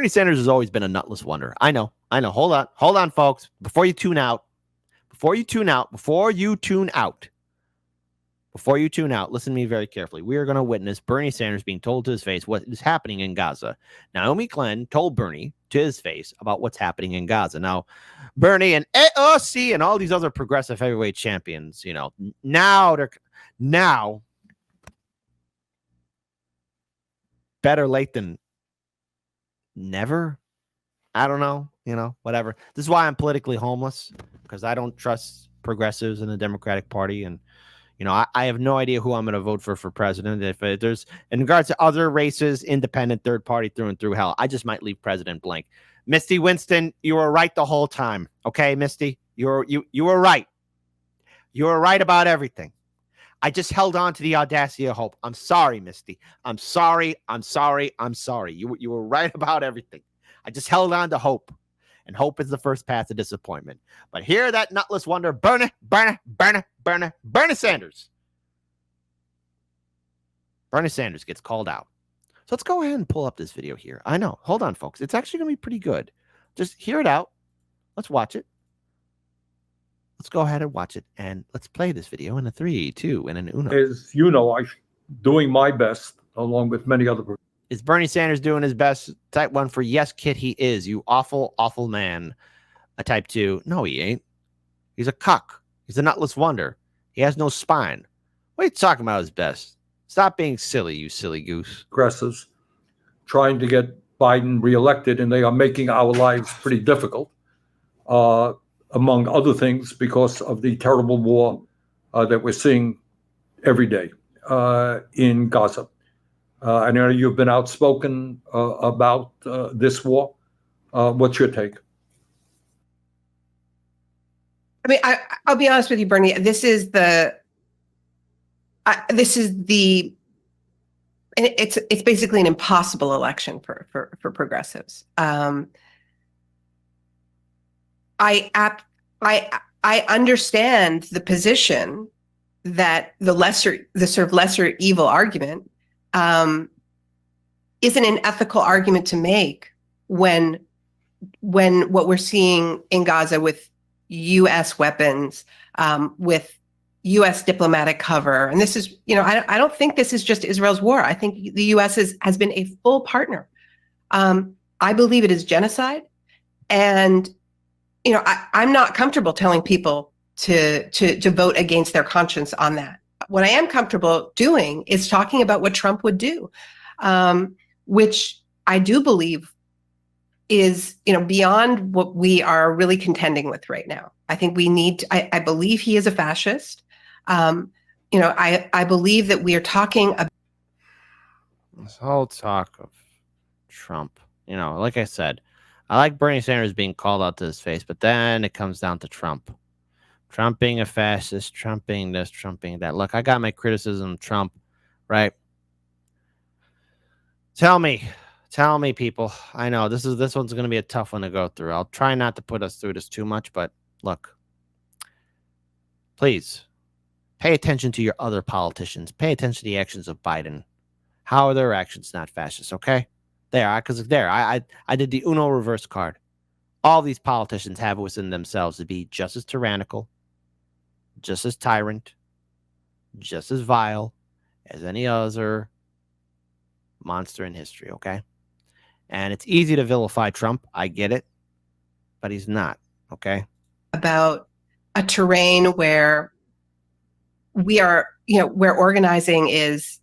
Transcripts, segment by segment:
Bernie Sanders has always been a nutless wonder. I know. Hold on, folks. Before you tune out, listen to me very carefully. We are going to witness Bernie Sanders being told to his face what is happening in Gaza. Naomi Klein told Bernie to his face about what's happening in Gaza. Now, Bernie and AOC and all these other progressive heavyweight champions, now better late than never. I don't know, whatever. This is why I'm politically homeless, because I don't trust progressives in the Democratic Party. And, I have no idea who I'm going to vote for president. If there's, in regards to other races, independent, third party, through and through, hell, I just might leave President blank. Misty Winston, you were right the whole time. Okay, Misty, you were right. You were right about everything. I just held on to the audacity of hope. I'm sorry, Misty. I'm sorry. You were right about everything. I just held on to hope. And hope is the first path to disappointment. But here, that nutless wonder, Bernie Sanders. Bernie Sanders gets called out. So let's go ahead and pull up this video here. I know. Hold on, folks. It's actually going to be pretty good. Just hear it out. Let's watch it. Let's go ahead and watch it. And let's play this video in a 3, 2, and an uno. As I'm doing my best, along with many other people. Is Bernie Sanders doing his best? Type 1 for yes, kid, he is. You awful, awful man. A type 2, no, he ain't. He's a cuck. He's a nutless wonder. He has no spine. What are you talking about his best? Stop being silly, you silly goose. Progressives trying to get Biden reelected, and they are making our lives pretty difficult, among other things, because of the terrible war that we're seeing every day in Gaza. I know you've been outspoken about this war. What's your take? I mean, I'll be honest with you, Bernie. This is it's basically an impossible election for progressives. I understand the position that the sort of lesser evil argument isn't an ethical argument to make when what we're seeing in Gaza with U.S. weapons, with U.S. diplomatic cover, and this is, I don't think this is just Israel's war. I think the U.S. has been a full partner. I believe it is genocide, and I'm not comfortable telling people to vote against their conscience on that. What I am comfortable doing is talking about what Trump would do, which I do believe is, beyond what we are really contending with right now. I think we need, I believe he is a fascist. I believe that we are talking about this whole talk of Trump. Like I said, I like Bernie Sanders being called out to his face, but then it comes down to Trump. Trump being a fascist, Trump being this, Trump being that. Look, I got my criticism of Trump, right? Tell me, people. I know this one's going to be a tough one to go through. I'll try not to put us through this too much, but look, please pay attention to your other politicians. Pay attention to the actions of Biden. How are their actions not fascist? Okay, I did the Uno reverse card. All these politicians have it within themselves to be just as tyrannical, just as tyrant, just as vile as any other monster in history, okay? And it's easy to vilify Trump. I get it, but he's not, okay? About a terrain where we are, where organizing is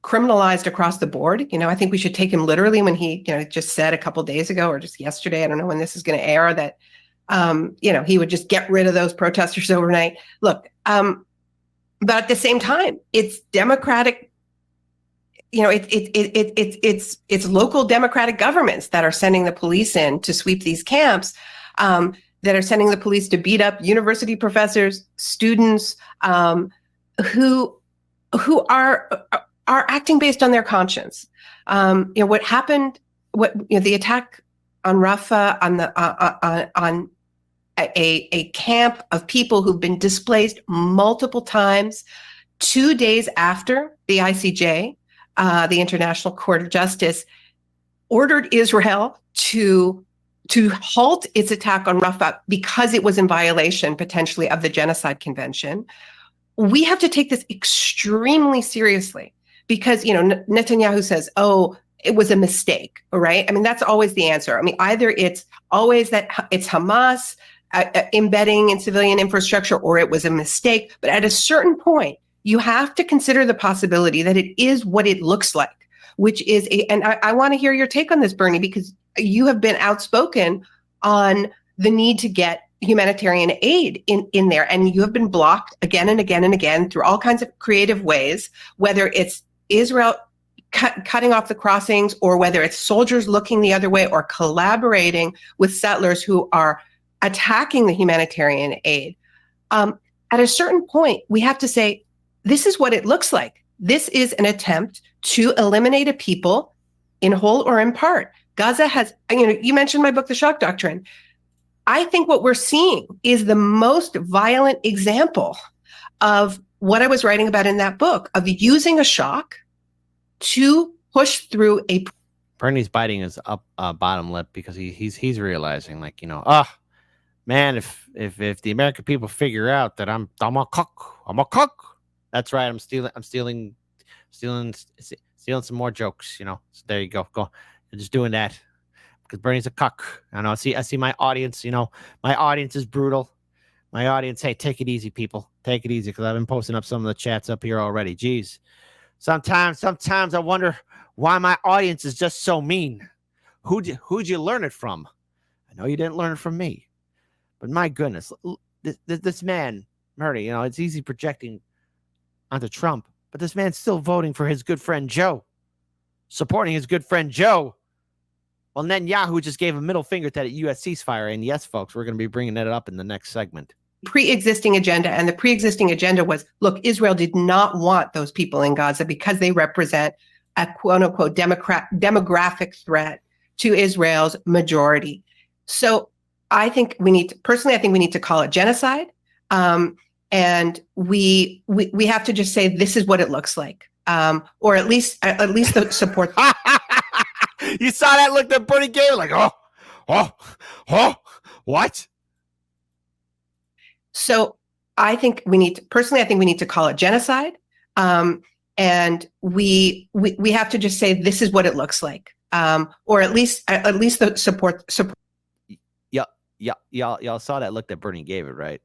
criminalized across the board. I think we should take him literally when he, just said a couple of days ago or just yesterday, I don't know when this is going to air, that, he would just get rid of those protesters overnight. Look, but at the same time, it's democratic, it's local democratic governments that are sending the police in to sweep these camps, that are sending the police to beat up university professors, students, who are acting based on their conscience. What happened, the attack on Rafah, on a camp of people who've been displaced multiple times, 2 days after the ICJ, the International Court of Justice, ordered Israel to halt its attack on Rafah because it was in violation potentially of the Genocide Convention. We have to take this extremely seriously because, Netanyahu says, oh, it was a mistake, right? I mean, that's always the answer. I mean, either it's always that it's Hamas embedding in civilian infrastructure or it was a mistake. But at a certain point, you have to consider the possibility that it is what it looks like, which is, and I want to hear your take on this, Bernie, because you have been outspoken on the need to get humanitarian aid in there. And you have been blocked again and again and again through all kinds of creative ways, whether it's Israel cutting off the crossings or whether it's soldiers looking the other way or collaborating with settlers who are attacking the humanitarian aid. At a certain point, we have to say, this is what it looks like. This is an attempt to eliminate a people in whole or in part. Gaza has, you mentioned my book, The Shock Doctrine. I think what we're seeing is the most violent example of what I was writing about in that book, of using a shock to push through a. Bernie's biting his bottom lip because he's realizing, man, if the American people figure out that I'm a cook. That's right. I'm stealing some more jokes. So there you go. I'm just doing that because Bernie's a cuck. I know. I see my audience. My audience is brutal. My audience, hey, take it easy, people. Take it easy because I've been posting up some of the chats up here already. Jeez. Sometimes I wonder why my audience is just so mean. Who'd you learn it from? I know you didn't learn it from me, but my goodness, this man, Murray. It's easy projecting onto Trump, but this man's still voting for his good friend Joe, supporting his good friend Joe. Well, Netanyahu just gave a middle finger to that U.S. ceasefire, and yes, folks, we're going to be bringing that up in the next segment. Pre-existing agenda, and the pre-existing agenda was, look, Israel did not want those people in Gaza because they represent a quote-unquote demographic threat to Israel's majority. So I think we need to call it genocide, and we have to just say this is what it looks like, or at least the support. You saw that look that Bernie gave, like, what? So I think we need to call it genocide, and we have to just say this is what it looks like, or at least the support. Yeah, y'all saw that look that Bernie gave it, right?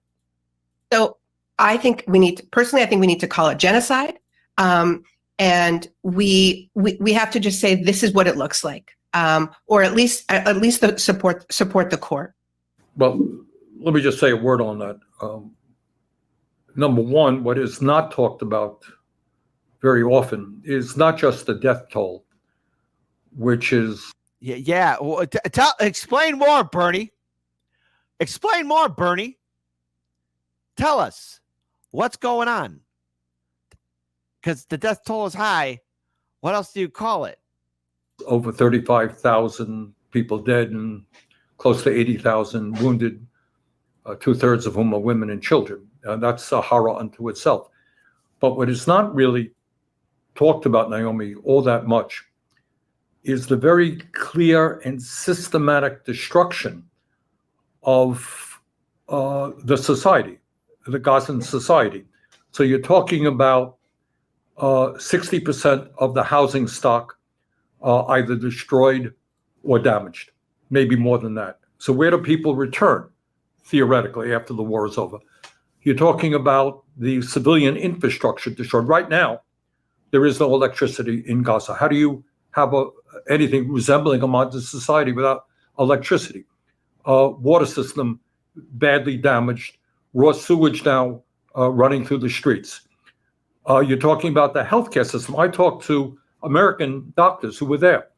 So I think we need to call it genocide, and we have to just say this is what it looks like, or at least the support the court. Well, let me just say a word on that. Number one, what is not talked about very often is not just the death toll, which is Well, explain more, Bernie. Explain more, Bernie. Tell us what's going on, because the death toll is high. What else do you call it? over 35,000 people dead and close to 80,000 wounded, 2/3 of whom are women and children. That's a horror unto itself. But what is not really talked about, Naomi, all that much is the very clear and systematic destruction of the society, the Gazan society. So you're talking about 60% of the housing stock either destroyed or damaged, maybe more than that. So where do people return, theoretically, after the war is over? You're talking about the civilian infrastructure destroyed. Right now, there is no electricity in Gaza. How do you have anything resembling a modern society without electricity? Water system badly damaged, raw sewage now running through the streets. You're talking about the healthcare system. I talked to American doctors who were there,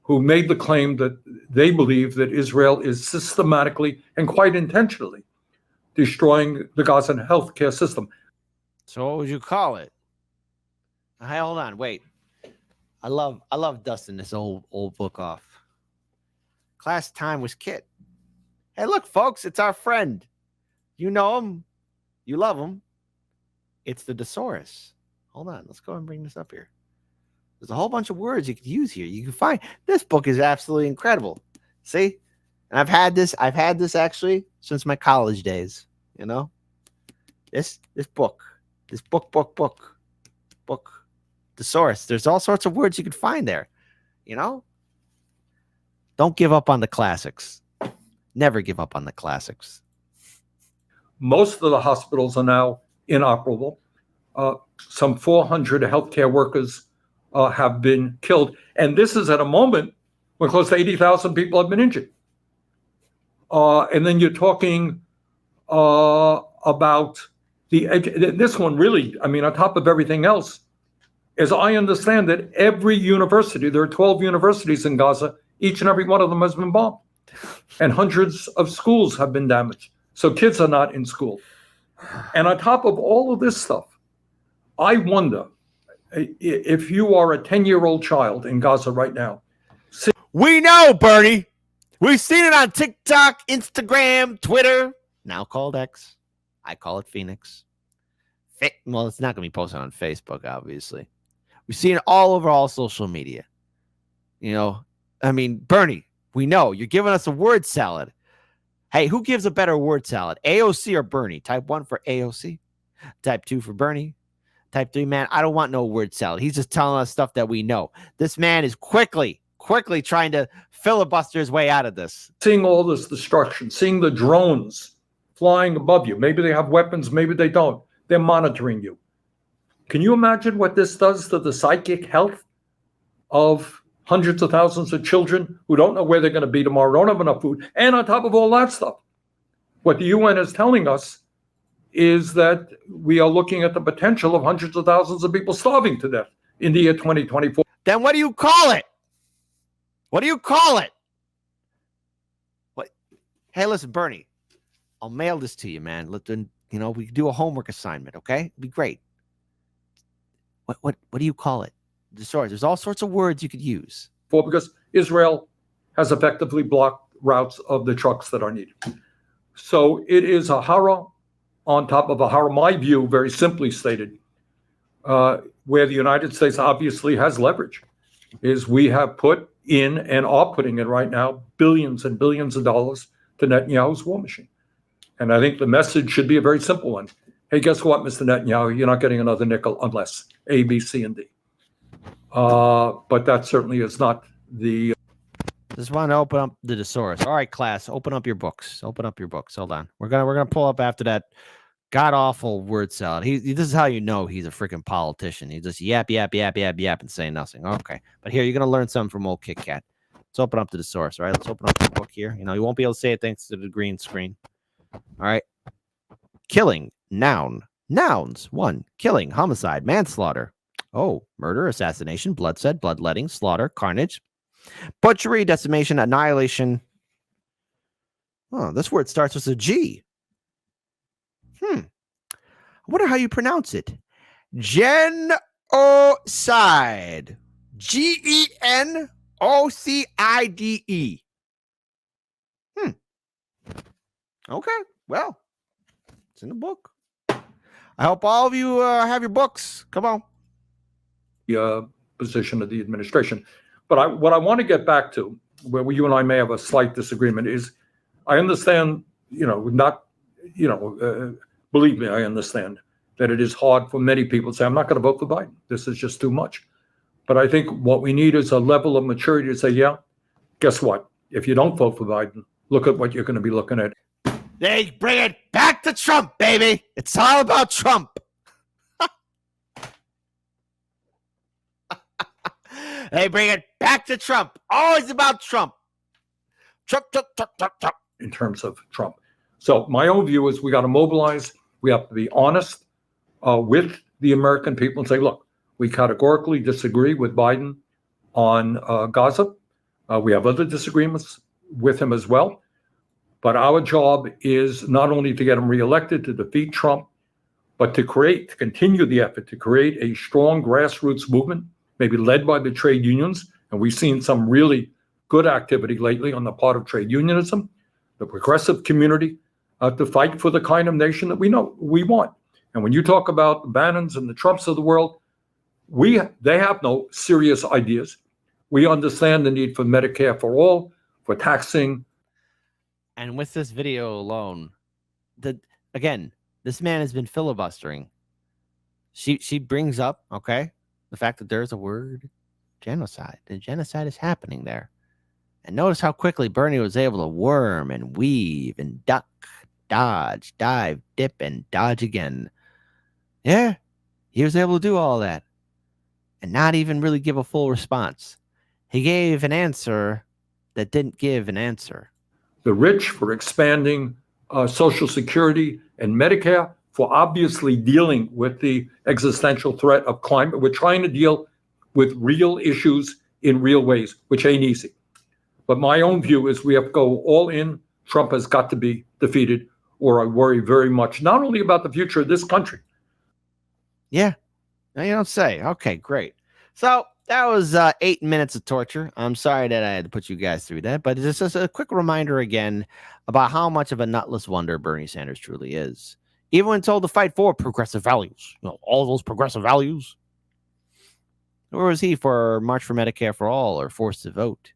who made the claim that they believe that Israel is systematically and quite intentionally destroying the Gazan healthcare system. So what would you call it? Hey, hold on, wait. I love dusting this old book off. Class time was Kit. Hey, look, folks, it's our friend. You know him. You love him. It's the Thesaurus. Hold on, let's go and bring this up here. There's a whole bunch of words you could use here. You can find this book is absolutely incredible. See? And I've had this actually since my college days, you know? This book. This book. The source. There's all sorts of words you could find there. You know? Don't give up on the classics. Never give up on the classics. Most of the hospitals are now inoperable. Some 400 healthcare workers have been killed. And this is at a moment when close to 80,000 people have been injured. And then you're talking about this one really, I mean, on top of everything else, as I understand it, every university, there are 12 universities in Gaza, each and every one of them has been bombed. And hundreds of schools have been damaged. So kids are not in school. And on top of all of this stuff, I wonder if you are a 10-year-old child in Gaza right now. We know, Bernie. We've seen it on TikTok, Instagram, Twitter, now called X. I call it Phoenix. Well, it's not going to be posted on Facebook, obviously. We've seen it all over all social media. You know, I mean, Bernie, we know you're giving us a word salad. Hey, who gives a better word salad, AOC or Bernie? Type 1 for AOC. Type 2 for Bernie. Type 3, man, I don't want no word salad. He's just telling us stuff that we know. This man is quickly trying to filibuster his way out of this. Seeing all this destruction, seeing the drones flying above you. Maybe they have weapons, maybe they don't. They're monitoring you. Can you imagine what this does to the psychic health of hundreds of thousands of children who don't know where they're going to be tomorrow, don't have enough food, and on top of all that stuff, what the UN is telling us is that we are looking at the potential of hundreds of thousands of people starving to death in the year 2024. Then what do you call it? What do you call it? What? Hey, listen, Bernie, I'll mail this to you, man. We can do a homework assignment, okay? It'd be great. What do you call it? There's all sorts of words you could use. Because Israel has effectively blocked routes of the trucks that are needed. So it is a horror on top of a horror, my view, very simply stated, where the United States obviously has leverage, is we have put in and are putting in right now billions and billions of dollars to Netanyahu's war machine. And I think the message should be a very simple one. Hey, guess what, Mr. Netanyahu? You're not getting another nickel unless A, B, C, and D. But that certainly is not the... Just want to open up the thesaurus. All right, class, open up your books. Open up your books. Hold on. We're gonna pull up after that god-awful word salad. This is how you know he's a freaking politician. He just yap, and say nothing. Okay. But here, you're going to learn something from old Kit Kat. Let's open up to the source, all right? Let's open up the book here. You know, you won't be able to say it thanks to the green screen. All right. Killing, noun. Nouns. 1. Killing, homicide, manslaughter. Oh, murder, assassination, bloodshed, bloodletting, slaughter, carnage, butchery, decimation, annihilation. Oh, this word starts with a G. I wonder how you pronounce it. Genocide. Genocide. Okay. Well, it's in the book. I hope all of you have your books. Come on. Position of the administration. But what I want to get back to, where you and I may have a slight disagreement, is I understand, believe me, I understand that it is hard for many people to say, I'm not going to vote for Biden. This is just too much. But I think what we need is a level of maturity to say, yeah, guess what? If you don't vote for Biden, look at what you're going to be looking at. They bring it back to Trump, baby. It's all about Trump. They bring it back to Trump. Always about Trump. Trump. In terms of Trump. So my own view is we got to mobilize. We have to be honest with the American people and say, look, we categorically disagree with Biden on Gaza. We have other disagreements with him as well. But our job is not only to get him reelected, to defeat Trump, but to continue the effort to create a strong grassroots movement, maybe led by the trade unions. And we've seen some really good activity lately on the part of trade unionism, the progressive community, to fight for the kind of nation that we know we want. And when you talk about the Bannons and the Trumps of the world, They have no serious ideas. We understand the need for Medicare for all, for taxing. And with this video alone, again, this man has been filibustering. She brings up, okay, the fact that there's a word, genocide. The genocide is happening there. And notice how quickly Bernie was able to worm and weave and duck, dodge, dive, dip, and dodge again. Yeah, he was able to do all that and not even really give a full response. He gave an answer that didn't give an answer. The rich, for expanding Social Security and Medicare, for obviously dealing with the existential threat of climate. We're trying to deal with real issues in real ways, which ain't easy. But my own view is we have to go all in. Trump has got to be defeated, or I worry very much, not only about the future of this country. Yeah, no, you don't say. Okay, great. So that was 8 minutes of torture. I'm sorry that I had to put you guys through that, but it's just a quick reminder again about how much of a nutless wonder Bernie Sanders truly is. Even when told to fight for progressive values, all those progressive values. Where was he for March for Medicare for All or Forced to Vote?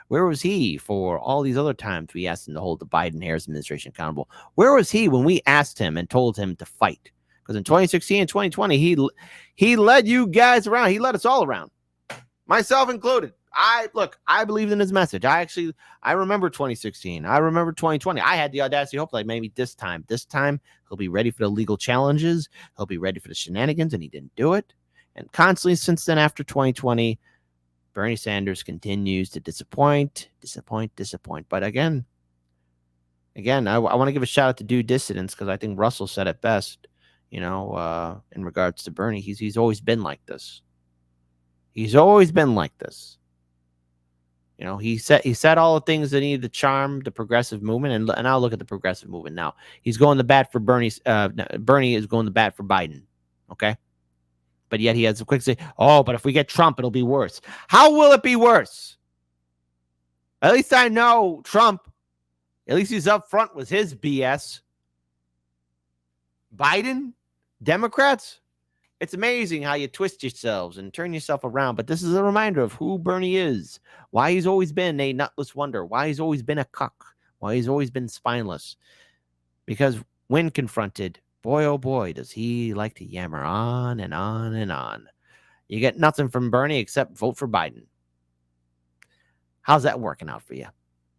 Where was he for all these other times we asked him to hold the Biden-Harris administration accountable? Where was he when we asked him and told him to fight? Because in 2016 and 2020, he led you guys around. He led us all around, myself included. I believed in his message. I remember 2016. I remember 2020. I had the audacity to hope like maybe this time he'll be ready for the legal challenges. He'll be ready for the shenanigans, and he didn't do it. And constantly since then, after 2020, Bernie Sanders continues to disappoint. But again, I want to give a shout out to Due Dissidents, because I think Russell said it best, in regards to Bernie. He's always been like this. He's always been like this. He said all the things that need to charm the progressive movement, and I'll look at the progressive movement now. He's going to bat for Bernie. Bernie is going to bat for Biden. Okay. But yet he has a quick say, oh, but if we get Trump, it'll be worse. How will it be worse? At least I know Trump. At least he's up front with his BS. Biden, Democrats. It's amazing how you twist yourselves and turn yourself around. But this is a reminder of who Bernie is, why he's always been a nutless wonder, why he's always been a cuck, why he's always been spineless. Because when confronted, boy, oh boy, does he like to yammer on and on and on. You get nothing from Bernie except vote for Biden. How's that working out for you?